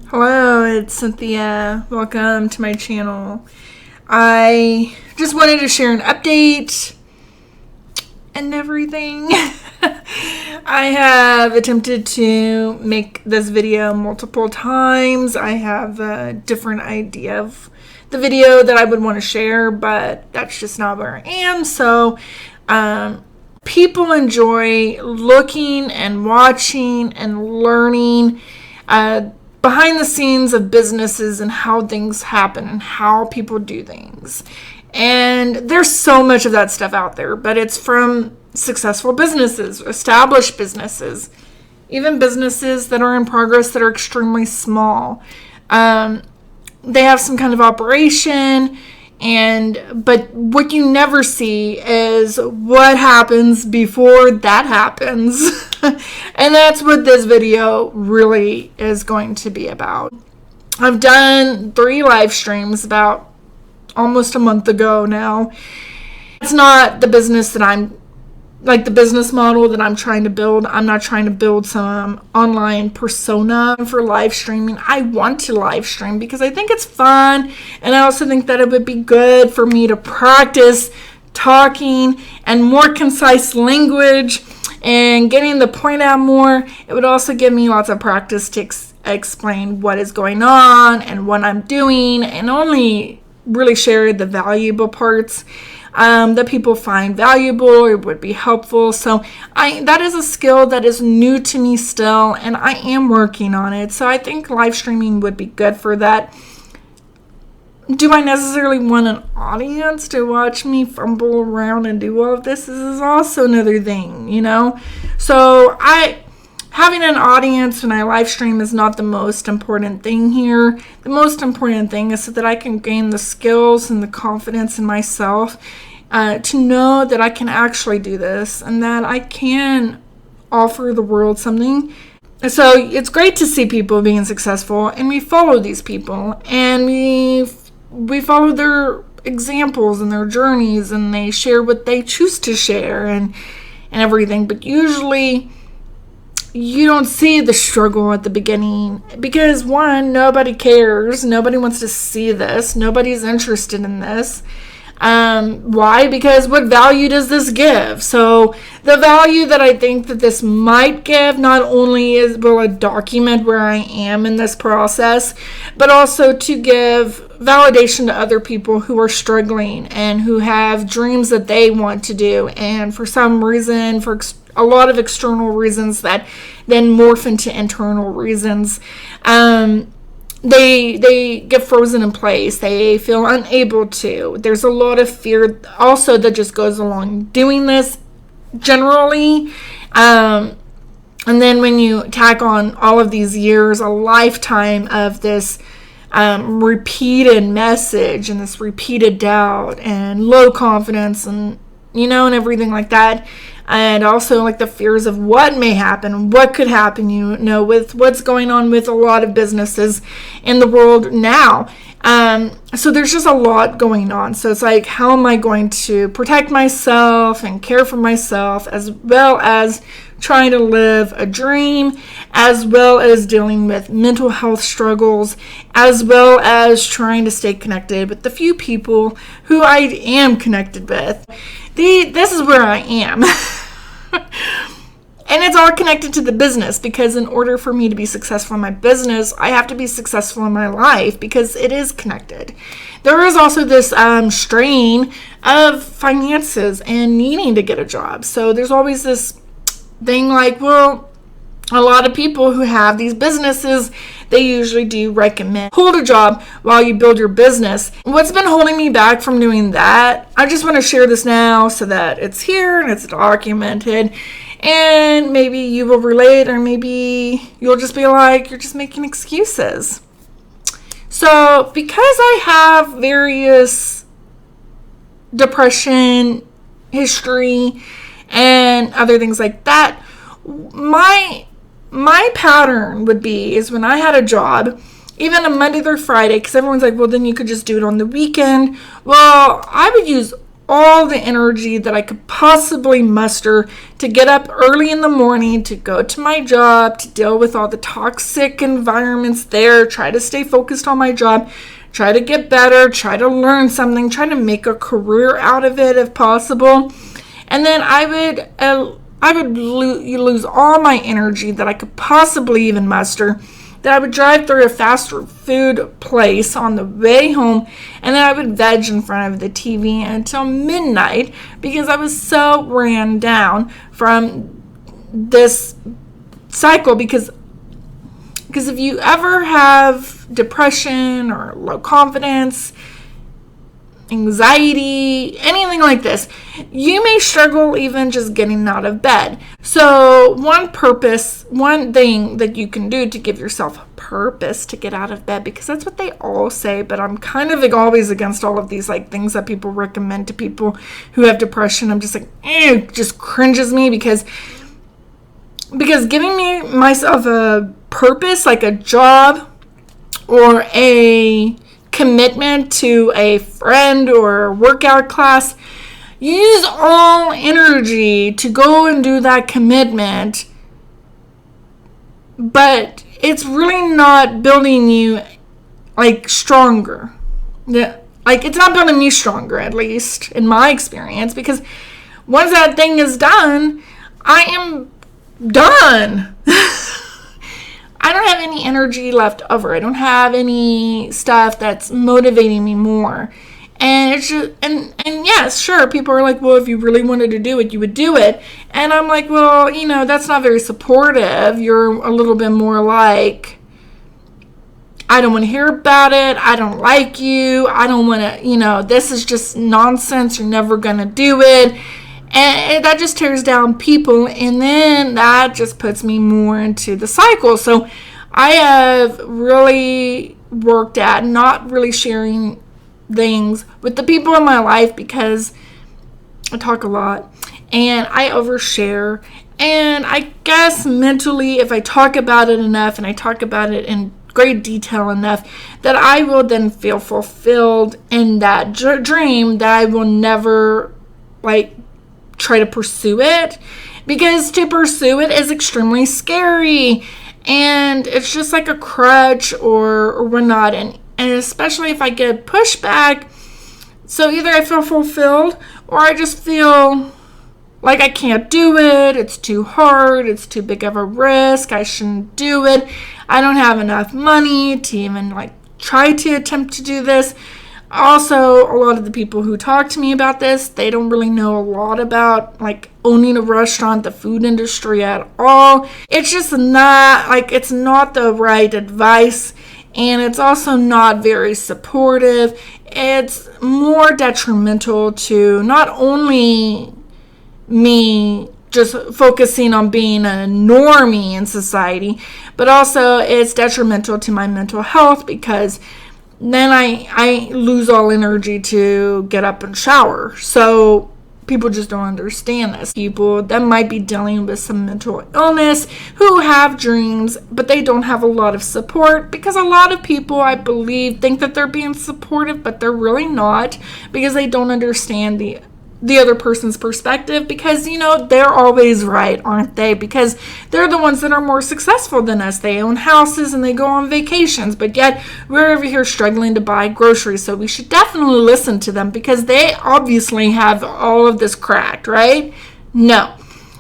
Hello, it's Cynthia. Welcome to my channel. I just wanted to share an update and everything. I have attempted to make this video multiple times. I have a different idea of the video that I would want to share, but that's just not where I am. So, people enjoy looking and watching and learning behind the scenes of businesses and how things happen and how people do things. And there's so much of that stuff out there, but it's from successful businesses, established businesses, even businesses that are in progress that are extremely small. They have some kind of operation, but what you never see is what happens before that happens. And that's what this video really is going to be about. I've done 3 live streams about almost a month ago now. It's not the business that the business model that I'm trying to build. I'm not trying to build some online persona for live streaming. I want to live stream because I think it's fun, and I also think that it would be good for me to practice talking and more concise language and getting the point out more. It would also give me lots of practice to explain what is going on and what I'm doing, and only really share the valuable parts that people find valuable or would be helpful. So that is a skill that is new to me still, and I am working on it. So I think live streaming would be good for that. Do I necessarily want an audience to watch me fumble around and do all of this? This is also another thing, So having an audience when I live stream is not the most important thing here. The most important thing is so that I can gain the skills and the confidence in myself to know that I can actually do this and that I can offer the world something. So it's great to see people being successful, and we follow these people, and we follow their examples and their journeys, and they share what they choose to share and everything. But usually you don't see the struggle at the beginning because, one, nobody cares. Nobody wants to see this. Nobody's interested in this. Why? Because what value does this give? So the value that I think that this might give not only will it document where I am in this process, but also to give validation to other people who are struggling and who have dreams that they want to do, and for some reason, for a lot of external reasons that then morph into internal reasons, they get frozen in place. They feel unable to. There's a lot of fear also that just goes along doing this generally. And then when you tack on all of these years, a lifetime of this repeated message and this repeated doubt and low confidence and, and everything like that. And also like the fears of what may happen, what could happen, with what's going on with a lot of businesses in the world now. So there's just a lot going on. So it's like, how am I going to protect myself and care for myself, as well as trying to live a dream, as well as dealing with mental health struggles, as well as trying to stay connected with the few people who I am connected with. This is where I am. And it's all connected to the business, because in order for me to be successful in my business, I have to be successful in my life, because it is connected. There is also this strain of finances and needing to get a job. So there's always this thing like, well, a lot of people who have these businesses, they usually do recommend hold a job while you build your business. What's been holding me back from doing that? I just want to share this now so that it's here and it's documented, and maybe you will relate, or maybe you'll just be like, you're just making excuses. So because I have various depression history and other things like that, my pattern would be is when I had a job, even a Monday through Friday, because everyone's like, well, then you could just do it on the weekend. Well, I would use all the energy that I could possibly muster to get up early in the morning, to go to my job, to deal with all the toxic environments there, try to stay focused on my job, try to get better, try to learn something, try to make a career out of it if possible. And then I would lose all my energy that I could possibly even muster, that I would drive through a fast food place on the way home, and then I would veg in front of the TV until midnight because I was so ran down from this cycle. Because if you ever have depression or low confidence, anxiety, anything like this, you may struggle even just getting out of bed. So one thing that you can do to give yourself a purpose to get out of bed, because that's what they all say, but I'm kind of always against all of these like things that people recommend to people who have depression. I'm just like, it just cringes me because giving myself a purpose, like a job or a commitment to a friend or a workout class, use all energy to go and do that commitment, but it's really not building you like stronger. Yeah, like it's not building me stronger, at least in my experience, because once that thing is done, I am done. I don't have any energy left over. I don't have any stuff that's motivating me more. And it's just, and yes, sure, people are like, well, if you really wanted to do it, you would do it. And I'm like, well, that's not very supportive. You're a little bit more like, I don't want to hear about it. I don't like you. I don't want to, this is just nonsense. You're never going to do it. And that just tears down people, and then that just puts me more into the cycle. So I have really worked at not really sharing things with the people in my life, because I talk a lot and I overshare. And I guess mentally, if I talk about it enough and I talk about it in great detail enough, that I will then feel fulfilled in that dream, that I will never try to pursue it, because to pursue it is extremely scary, and it's just like a crutch or whatnot, and especially if I get pushback. So either I feel fulfilled, or I just feel like I can't do it, it's too hard, it's too big of a risk, I shouldn't do it, I don't have enough money to even try to attempt to do this. Also, a lot of the people who talk to me about this, they don't really know a lot about owning a restaurant, the food industry at all. It's just not it's not the right advice, and it's also not very supportive. It's more detrimental to not only me just focusing on being a normie in society, but also it's detrimental to my mental health, because then I lose all energy to get up and shower. So people just don't understand this. People that might be dealing with some mental illness, who have dreams, but they don't have a lot of support, because a lot of people, I believe, think that they're being supportive, but they're really not, because they don't understand the other person's perspective, because they're always right, aren't they? Because they're the ones that are more successful than us. They own houses and they go on vacations, but yet we're over here struggling to buy groceries. So we should definitely listen to them, because they obviously have all of this cracked, right? No,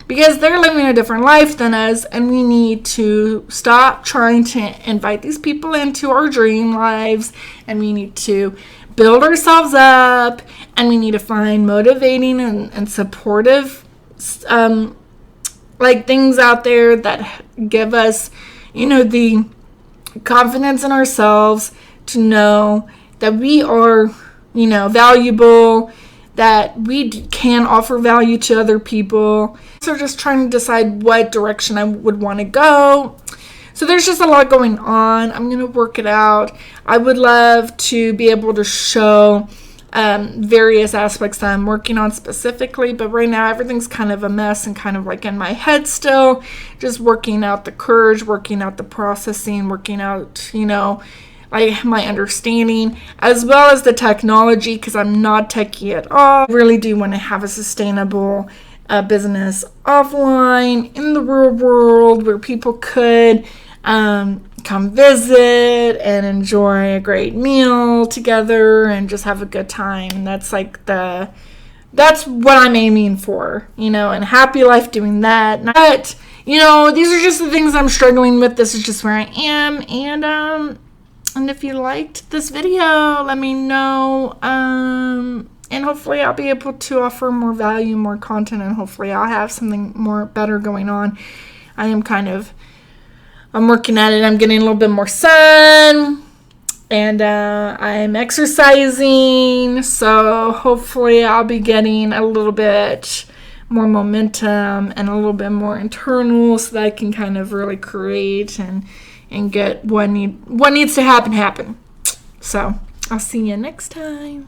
because they're living a different life than us, and we need to stop trying to invite these people into our dream lives, and we need to build ourselves up, and we need to find motivating and supportive things out there that give us the confidence in ourselves to know that we are valuable, that we can offer value to other people. So just trying to decide what direction I would want to go. So there's just a lot going on. I'm going to work it out. I would love to be able to show various aspects that I'm working on specifically, but right now everything's kind of a mess and kind of in my head still. Just working out the courage, working out the processing, working out, like my understanding, as well as the technology, because I'm not techie at all. I really do want to have a sustainable business offline in the real world where people could come visit and enjoy a great meal together and just have a good time. That's what I'm aiming for, and happy life doing that. But, these are just the things I'm struggling with. This is just where I am. And if you liked this video, let me know. And hopefully I'll be able to offer more value, more content, and hopefully I'll have something more better going on. I'm working at it. I'm getting a little bit more sun. And I'm exercising, so hopefully I'll be getting a little bit more momentum and a little bit more internal so that I can kind of really create and get what needs to happen. So I'll see you next time.